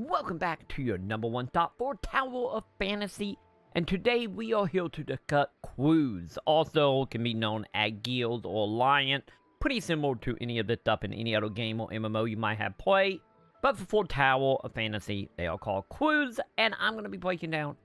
Welcome back to your #1 thought for Tower of Fantasy, and today we are here to discuss crews, also can be known as guilds or alliance, pretty similar to any of this stuff in any other game or MMO you might have played, but for Tower of Fantasy, they are called crews, and I'm going to be breaking down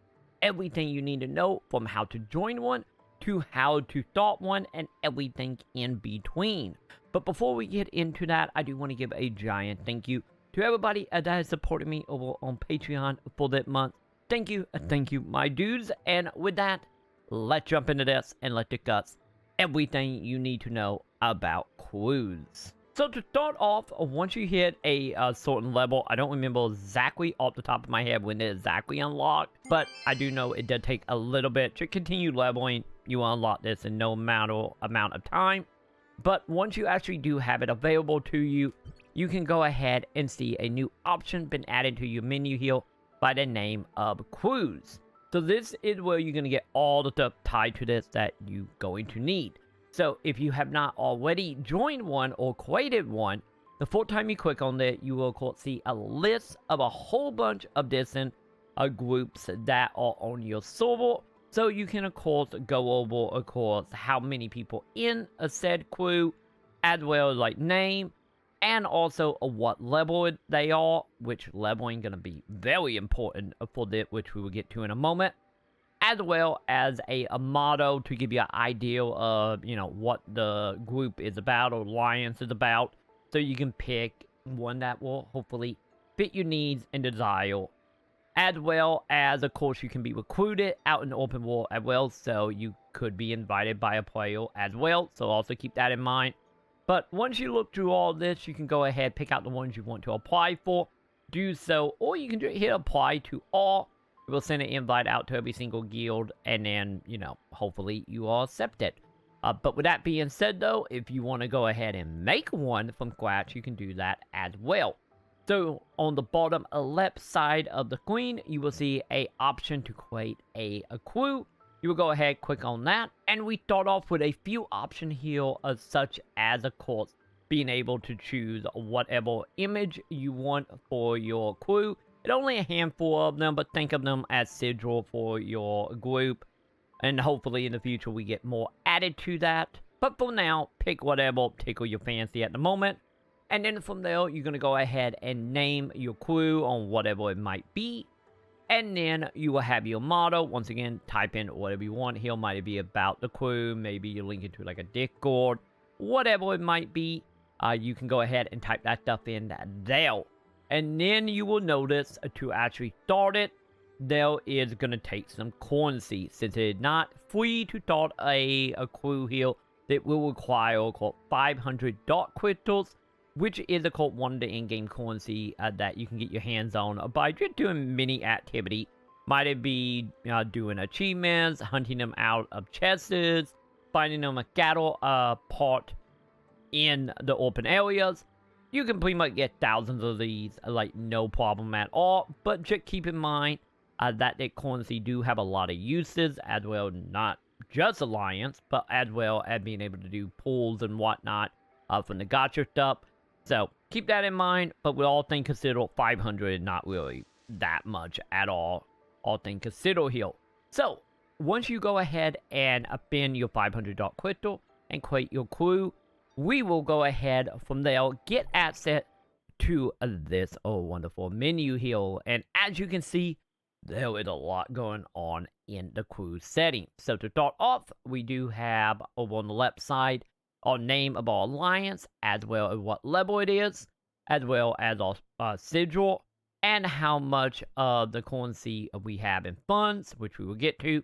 everything you need to know from how to join one, to how to start one, and everything in between. But before we get into that, I do want to give a giant thank you to everybody that has supported me over on Patreon for that month. Thank you, my dudes. And with that, let's jump into this and let's discuss everything you need to know about crews. So to start off, once you hit a certain level, I don't remember exactly off the top of my head when it exactly unlocked, but I do know it did take a little bit to continue leveling. You unlock this in no amount of time. But once you actually do have it available to you, you can go ahead and see a new option been added to your menu here by the name of crews. So this is where you're going to get all the stuff tied to this that you're going to need. So if you have not already joined one or created one, the first time you click on it, you will of course see a list of a whole bunch of different groups that are on your server. So you can of course go over of course how many people in a said crew, as well as like name, and also what level they are, which leveling going to be very important for this, which we will get to in a moment, as well as a motto to give you an idea of, what the group is about or alliance is about, so you can pick one that will hopefully fit your needs and desire, as well as, of course, you can be recruited out in the open world as well, so you could be invited by a player as well, so also keep that in mind. But once you look through all this, you can go ahead, pick out the ones you want to apply for, do so, or you can hit apply to all. It will send an invite out to every single guild, and then, hopefully you are accepted. But with that being said, though, if you want to go ahead and make one from scratch, you can do that as well. So on the bottom left side of the screen, you will see an option to create a crew. You will go ahead, click on that, and we start off with a few options here, such as, of course, being able to choose whatever image you want for your crew. It's only a handful of them, but think of them as sigil for your group, and hopefully in the future we get more added to that. But for now, pick whatever tickle your fancy at the moment, and then from there, you're going to go ahead and name your crew on whatever it might be. And then you will have your motto. Once again, type in whatever you want. Here might be about the crew. Maybe you link it to like a Discord. Whatever it might be. You can go ahead and type that stuff in there. And then you will notice to actually start it, there is going to take some currency. Since it is not free to start a crew here, that will require 500 dark crystals, which is one of the in-game currency that you can get your hands on by just doing mini activity. Might it be doing achievements, hunting them out of chests, finding them a cattle part in the open areas. You can pretty much get thousands of these, like no problem at all. But just keep in mind that the currency do have a lot of uses, as well, not just Alliance, but as well as being able to do pulls and whatnot from the gacha stuff. So, keep that in mind, but with all things considered, 500 is not really that much at all things considered here. So, once you go ahead and spend your 500 dark crystal and create your crew, we will go ahead from there, get access to this wonderful menu here. And as you can see, there is a lot going on in the crew setting. So, to start off, we do have over on the left side, our name of our alliance, as well as what level it is, as well as our sigil, and how much of the currency we have in funds, which we will get to,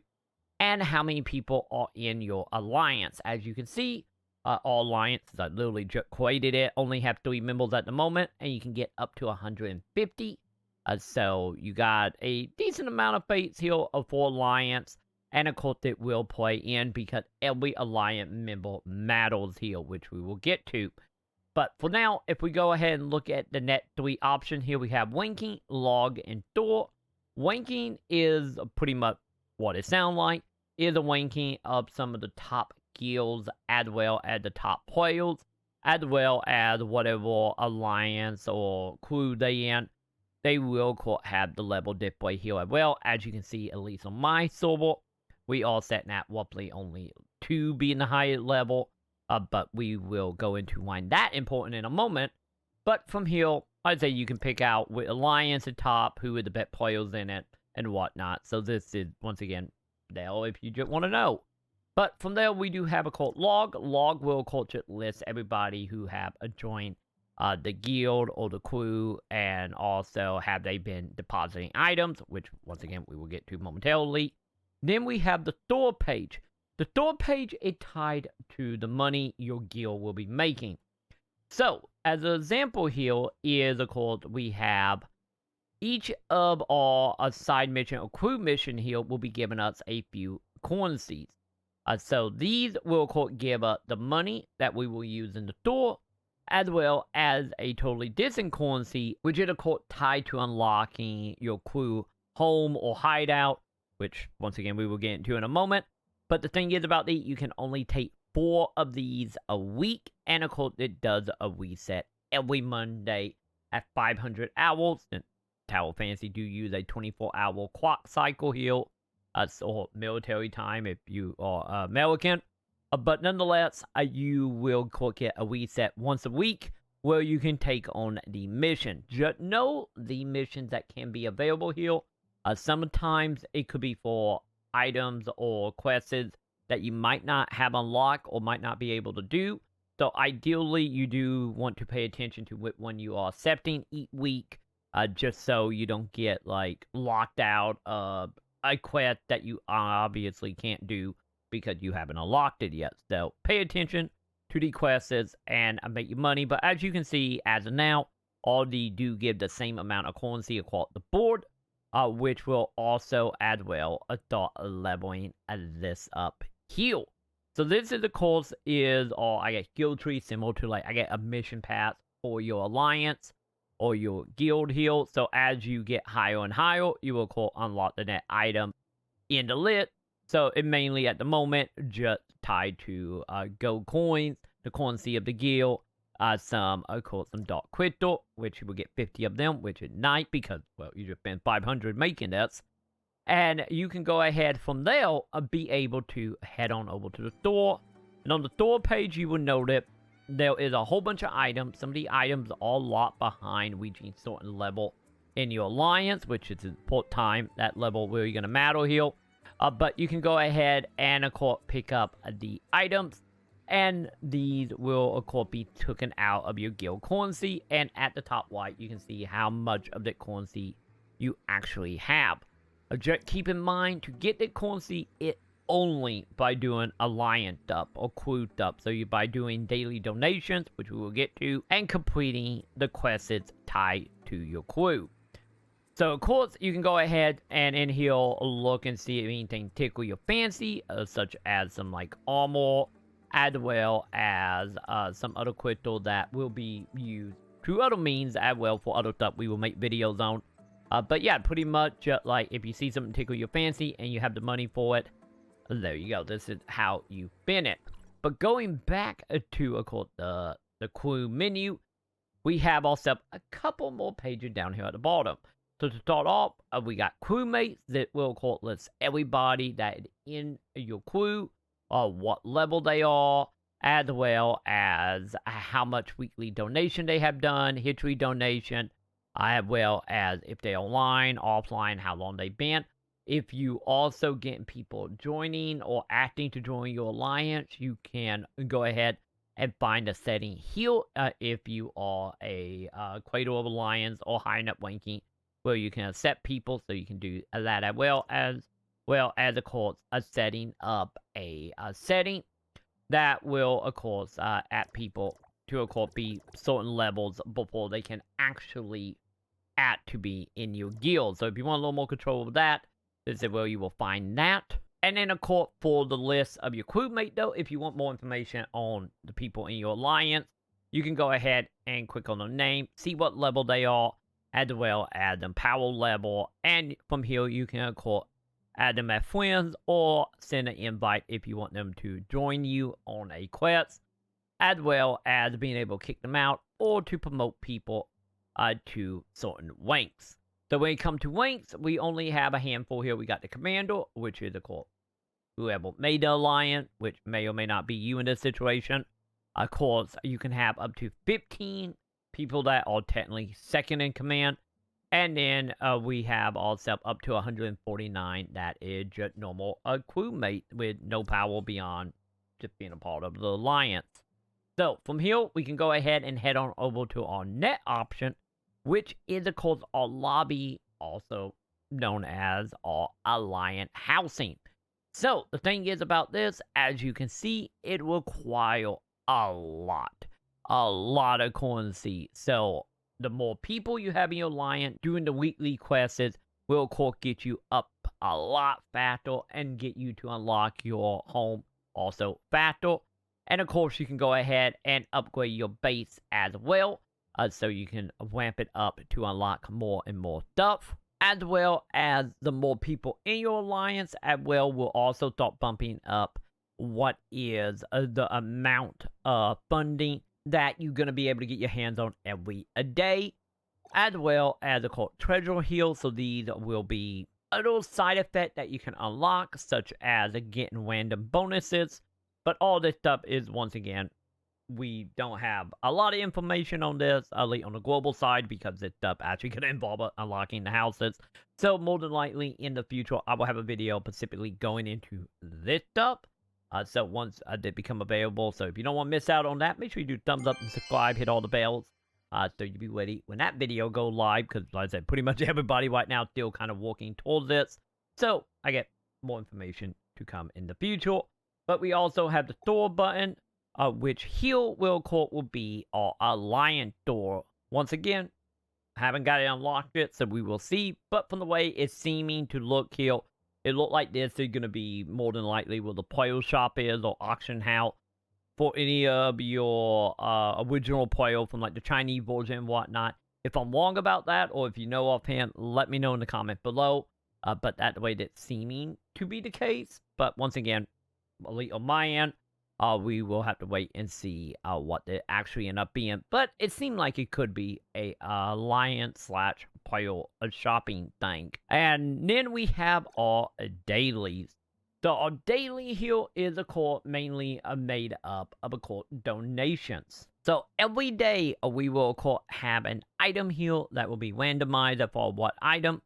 and how many people are in your alliance. As you can see, our alliance, I literally just created it, only have 3 members at the moment, and you can get up to 150. So you got a decent amount of fates here for alliance. And of course, it will play in because every Alliance member matters here, which we will get to. But for now, if we go ahead and look at the next 3 options here, we have Wanking, Log, and Door. Wanking is pretty much what it sounds like. Is a wanking of some of the top guilds, as well as the top players, as well as whatever alliance or crew they in. they will have the level display here as well. As you can see, at least on my server, we are setting at roughly only 2 being the highest level. But we will go into why that important in a moment. But from here, I'd say you can pick out with Alliance at top, who are the best players in it, and whatnot. So this is, once again, there if you just want to know. But from there, we do have a log. Log will just list everybody who have joined the guild or the crew, and also have they been depositing items, which, once again, we will get to momentarily. Then we have the store page. The store page is tied to the money your guild will be making. So, as an example here is, of course, we have each of our side mission or crew mission here will be giving us a few currencies. So these will, of course, give us the money that we will use in the store, as well as a totally different currency, which is, of course, tied to unlocking your crew home or hideout, which, once again, we will get into in a moment. But the thing is about these, you can only take 4 of these a week, and of course, it does a reset every Monday at 500 hours. And Tower of Fantast do use a 24-hour clock cycle here, or military time if you are American. But nonetheless, you will get a reset once a week where you can take on the mission. Just know the missions that can be available here. Sometimes it could be for items or quests that you might not have unlocked or might not be able to do. So ideally, you do want to pay attention to which one you are accepting each week, just so you don't get locked out of a quest that you obviously can't do because you haven't unlocked it yet. So pay attention to the quests and make your money. But as you can see, as of now, all these do give the same amount of currency across the board, which will also as well start leveling this up here. So this is, of course, I get guild tree, similar to I get a mission pass for your alliance or your guild here. So as you get higher and higher, you will, of course, unlock the net item in the list. So it mainly at the moment just tied to gold coins, the currency of the guild, some, of course, some dark crystal, which you will get 50 of them, which is nice because, well, you just spent 500 making this. And you can go ahead from there, be able to head on over to the store. And on the store page, you will note that there is a whole bunch of items. Some of the items are locked behind reaching a certain level in your alliance, which is important time, that level where you're going to matter here. But you can go ahead and, of course, pick up the items. And these will, of course, be taken out of your guild currency. And at the top right, you can see how much of that currency you actually have. Just keep in mind, to get the currency, it only by doing alliance up or crew up. So by doing daily donations, which we will get to, and completing the quests tied to your crew. So, of course, you can go ahead and in here look and see if anything tickle your fancy, such as some armor, as well as some other crystal that will be used through other means as well for other stuff we will make videos on. But yeah, pretty much if you see something tickle your fancy and you have the money for it, there you go. This is how you spin it. But going back to, of course, the crew menu, we have also a couple more pages down here at the bottom. So to start off, we got crewmates that will, of course, list everybody that is in your crew, what level they are, as well as how much weekly donation they have done, history donation, as well as if they're online, offline, how long they've been. If you also getting people joining or acting to join your alliance, you can go ahead and find a setting here if you are a Cradle of Alliance or high enough ranking where you can accept people, so you can do that as well as, of course, setting up a setting that will, of course, add people to, of course, be certain levels before they can actually add to be in your guild. So if you want a little more control of that, this is where you will find that. And then, of course, for the list of your crewmate, though, if you want more information on the people in your alliance, you can go ahead and click on their name, see what level they are, as well as the power level. And from here, you can, of course, add them as friends or send an invite if you want them to join you on a quest, as well as being able to kick them out or to promote people to certain ranks. So when it comes to ranks, we only have a handful here. We got the commander, which is, of course, whoever made the alliance, which may or may not be you in this situation. Of course, you can have up to 15 people that are technically second in command. And then we have also up to 149 that is just normal crewmate with no power beyond just being a part of the alliance. So from here, we can go ahead and head on over to our net option, which is, of course, our lobby, also known as our alliance housing. So the thing is about this, as you can see, it requires a lot of currency. So the more people you have in your alliance doing the weekly quests will, of course, get you up a lot faster and get you to unlock your home also faster. And of course, you can go ahead and upgrade your base as well, so you can ramp it up to unlock more and more stuff. As well as the more people in your alliance, as well, will also start bumping up what is the amount of funding that you're going to be able to get your hands on every day, as well as, of course, treasure heals. So these will be a little side effect that you can unlock, such as getting random bonuses. But all this stuff is, once again, we don't have a lot of information on this, at least on the global side, because this stuff actually could involve unlocking the houses. So more than likely, in the future, I will have a video specifically going into this stuff. So once they become available, so if you don't want to miss out on that, make sure you do thumbs up and subscribe, hit all the bells, so you'll be ready when that video go live, because like I said, pretty much everybody right now still kind of working towards this. So I get more information to come in the future. But we also have the store button, which here will be our alliance door. Once again, haven't got it unlocked yet, so we will see. But from the way it's seeming to look here, it looked like this is going to be more than likely where the player shop is, or auction house for any of your original player from like the Chinese version and whatnot. If I'm wrong about that, or if you know offhand, let me know in the comment below. But that's the way that's seeming to be the case. But once again, on my end, we will have to wait and see what they actually end up being. But it seemed like it could be a alliance / player shopping thing. And then we have our dailies. So our daily here is, of course, mainly made up of, of course, donations. So every day we will, of course, have an item here that will be randomized for what item.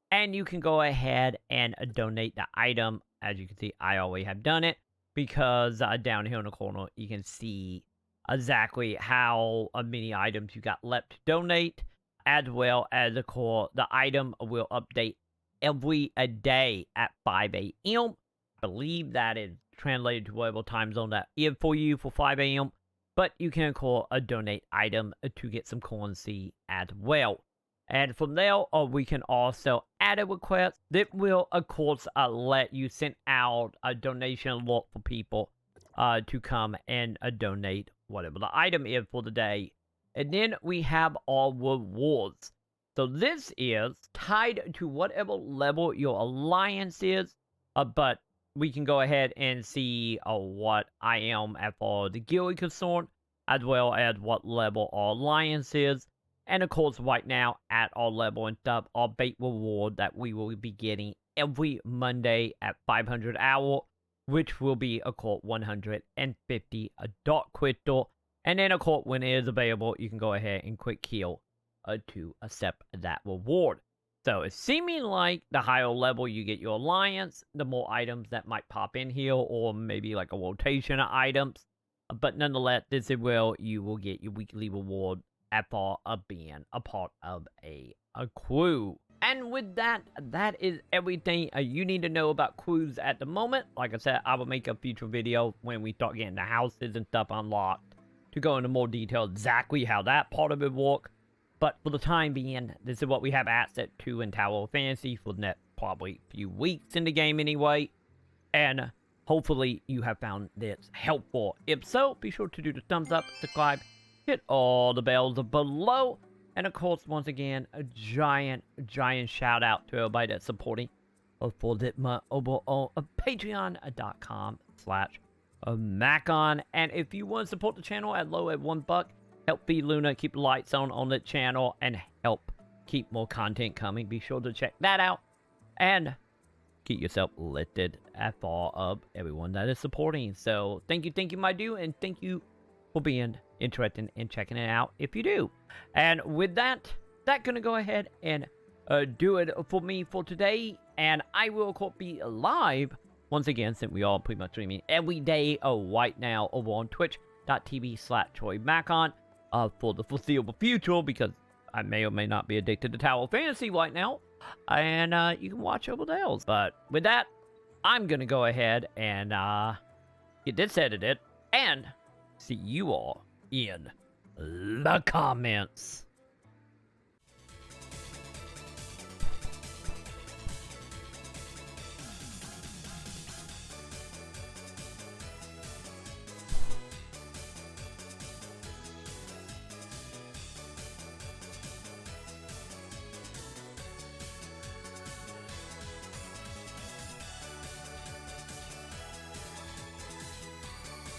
And you can go ahead and donate the item. As you can see, I already have done it, because down here in the corner, you can see exactly how many items you got left to donate, as well as, of course, the item will update every day at 5 a.m. I believe that is translated to whatever time zone that is for you for 5 a.m. But you can, of course, donate item to get some currency as well. And from there, we can also add a request that will, of course, let you send out a donation alert for people to come and donate whatever the item is for the day. And then we have our rewards. So this is tied to whatever level your alliance is, but we can go ahead and see what I am as far as the guild is concerned, as well as what level our alliance is. And of course, right now, at our level and stuff, our bait reward that we will be getting every Monday at 500 hour, which will be, of course, 150 dark crystal. And then, of course, when it is available, you can go ahead and quick heal to accept that reward. So it's seeming like the higher level you get your alliance, the more items that might pop in here, or maybe like a rotation of items. But nonetheless, this is where you will get your weekly reward as far as being a part of a crew. And with that, that is everything you need to know about crews at the moment. Like I said, I will make a future video when we start getting the houses and stuff unlocked to go into more detail exactly how that part of it works. But for the time being, this is what we have access to in Tower of Fantast for the next probably few weeks in the game anyway. And hopefully you have found this helpful. If so, be sure to do the thumbs up, subscribe, hit all the bells below. And of course, once again, a giant shout out to everybody that's supporting for Ditma over on patreon.com/Maconn. And if you want to support the channel as low as $1, help feed Luna, keep the lights on the channel, and help keep more content coming. Be sure to check that out. And keep yourself lifted at all of everyone that is supporting. So thank you, my dude, and thank you for being interested in checking it out if you do. And with that, that's gonna go ahead and do it for me for today. And I will, of course, be live once again, since we all pretty much streaming every day right now over on twitch.tv/TroyMaconn for the foreseeable future, because I may or may not be addicted to Tower of Fantasy right now. And you can watch over else. But with that, I'm gonna go ahead and get this edited and see you all in the comments.